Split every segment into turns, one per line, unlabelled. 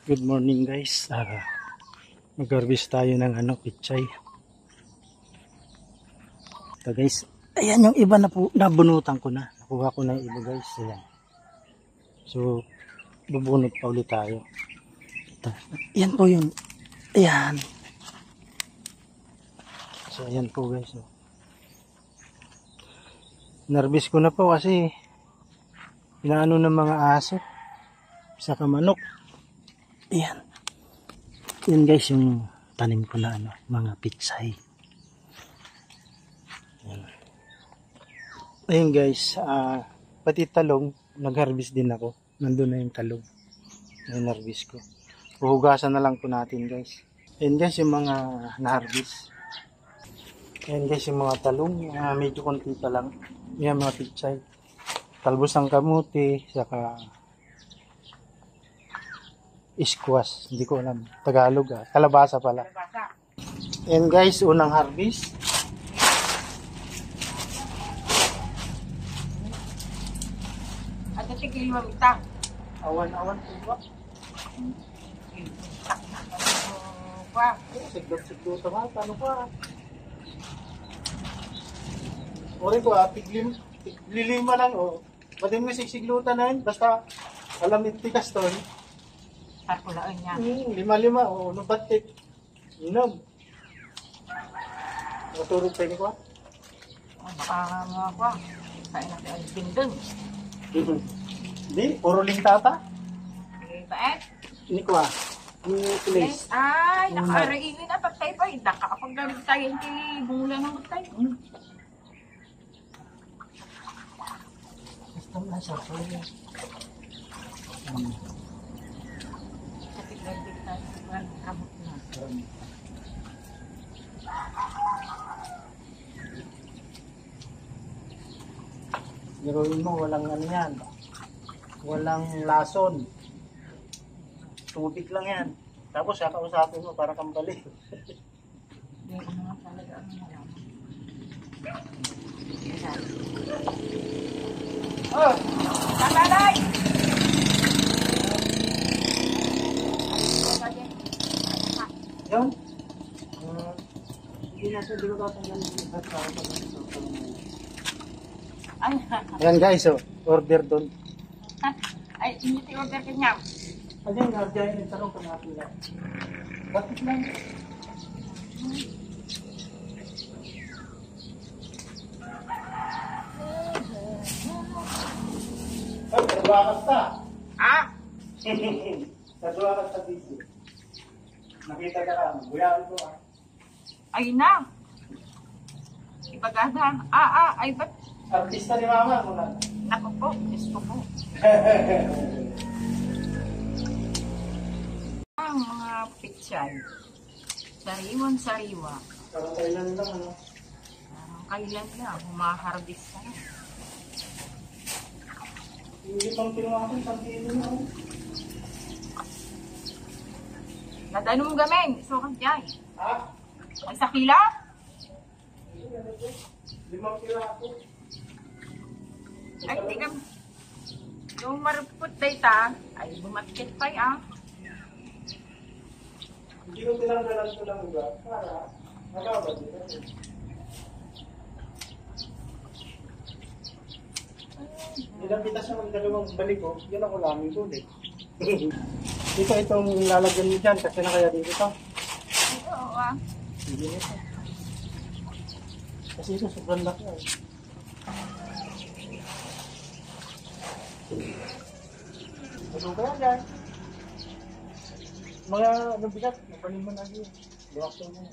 Good morning guys. Mag-harvest tayo ng pichay. Ito guys. Ayan yung iba na po, nabunutan ko na. Nakuha ko na yung iba guys. Ayan. So, bubunot pa ulit tayo. Ito. Ayan po yun. Ayan. So, ayan po guys. Narbis ko na po kasi inaano ng mga aso. Saka manok. Ayan. Yan guys yung tanim ko na mga pitsay. Ayun guys, pati talong, nag-harvest din ako. Nandun na yung talong. Yung harvest ko. Puhugasan na lang po natin guys. Ayun guys yung mga na-harvest. Ayun guys yung mga talong, medyo konti pa lang. Yan mga pitsay. Talbos ng kamuti, saka squash, hindi ko alam. Tagalog kalabasa pala. And guys, unang harvest.
At tigil mo ita.
Awan-awan po ba? Siglot-siglot ba? Paano pa? Ori ko tiglilima lang Pwede mo sigsiglutan na yun. Basta alam itikas to.
Tarkulaan niya.
5-5 nubatik. Inom. Naturog tayo ni ko.
Baka mga ko. Kain natin ang bindon.
Di, puro lintata.
Baet?
Ini ko Ni place.
Ay, nakaarainin na patay pa. Nakakapaggamit tayo. Hindi bumula ng patay.
Basta na siya.
Katigil tayo. Kamot na.
Gawin mo, walang yan. Walang lason. Tubig lang yan. Tapos kakausapin mo para kambali.
Hindi ko naman talaga malaman. Oh! Tatalay!
Yun. Hindi ko tatanggalin yung ibat para Ayan guys, order doon.
Ay, hindi order ka niya.
Ayan, gardiyan yung tarong kung natin lang. Bakit lang? Ay, naduwakas ta.
Ah?
Naduwakas ta busy. Nakita ka lang, buyahan ko
Ay na. Ibagada. Ay ba't?
Artista ni mama mo na.
Naku po, gusto po. Ang mga pichay. Sariwan-sariwa.
Parang kailan lang
Parang kailan lang, humaharbis na.
Hindi pang pinuwakan, pang kilo na
Nadano mo gamin, so kang dyan.
Ha?
Ay sa kila?
5 kilo ako.
Ay, tingnan. Yung marupot data, ay bumatkit pa
Hindi ko tinanggalan ko lang ugat para magabad dito. Ilang kita sa mga dalawang balik ko, yun ako lang yung tulit. Itong lalagyan mo dyan kasi na kaya dito to.
Oo
Hindi nito. Kasi ito sobrang laki Ano kaya dyan? Mga nabigat, napanin mo na dito. Luwak mo na.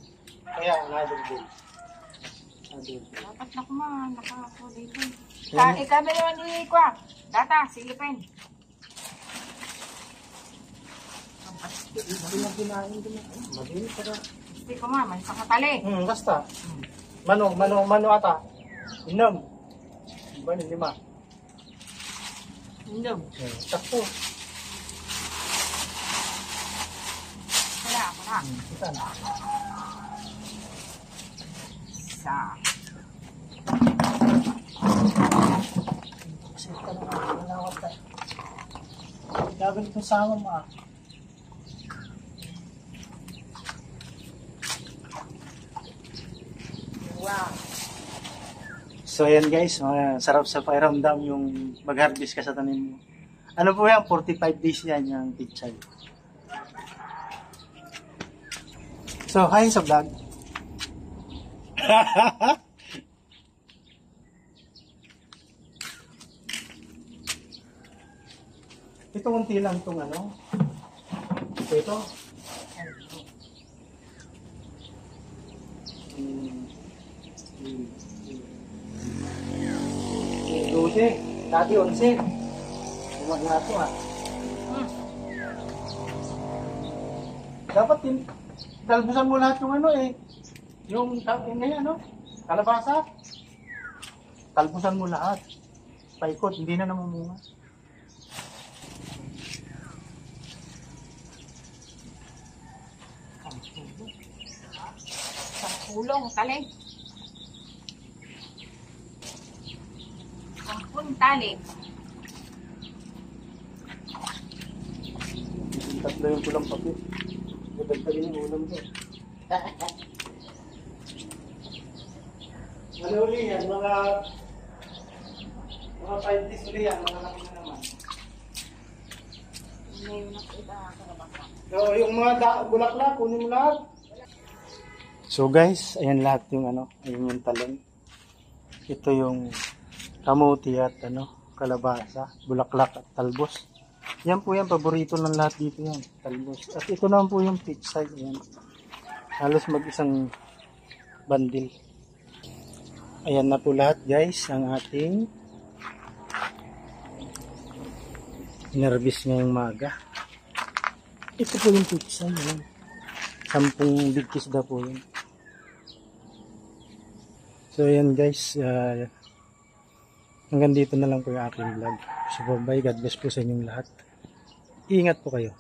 Kaya, another day.
Dapat na kumahan, nakako dito. Ikabi naman ni Kwa. Data, silipin.
Hindi na kinain ko na. Madinis ka na.
Hindi ko may sakatali.
Basta. Mano ata. Inom. Ba ni 5?
Indom.
Sakto.
Wala.
Kita na.
Isa.
Kasi ito na malawat tayo. Gagawin itong sangon mo
Wow.
So ayan guys, sarap sa pakiramdam yung mag-harvest ka sa tanim mo. Ano po yan? 45 days yan yung pichay. So hi sa vlog. Ito kunti lang itong ano. Ito. Dose. Dati 11. Umagla ito ha. Dapat talbusan mo lahat yung ano eh. Yung ngayon ano. Kalabasa. Talbusan mo lahat. Paikot. Hindi na namumunga.
Kulong, talig. Sampun talig.
Tatlo yung kulang papit. Madagdagin yung ulam ko. Ano uli yan? Mga 5 days uli yan. Mga laki na naman.
Ngayon na kita kalabasa.
So, yung mga bulaklak, kunin mo lahat. So guys, ayan lahat yung ano, ayan yung talong. Ito yung kamuti at ano, kalabasa, bulaklak at talbos. Yan po yan, paborito ng lahat dito yan, talbos. At ito naman po yung pitsay, ayan. Halos mag-isang bandil. Ayan na po lahat guys, ang ating inarbis ngayong maga. Ito po yung pitsay, ayan. 10 bigkis daw po yun. So ayan guys, hanggang dito na lang po yung aking vlog. So bye, God bless po sa inyong lahat. Ingat po kayo.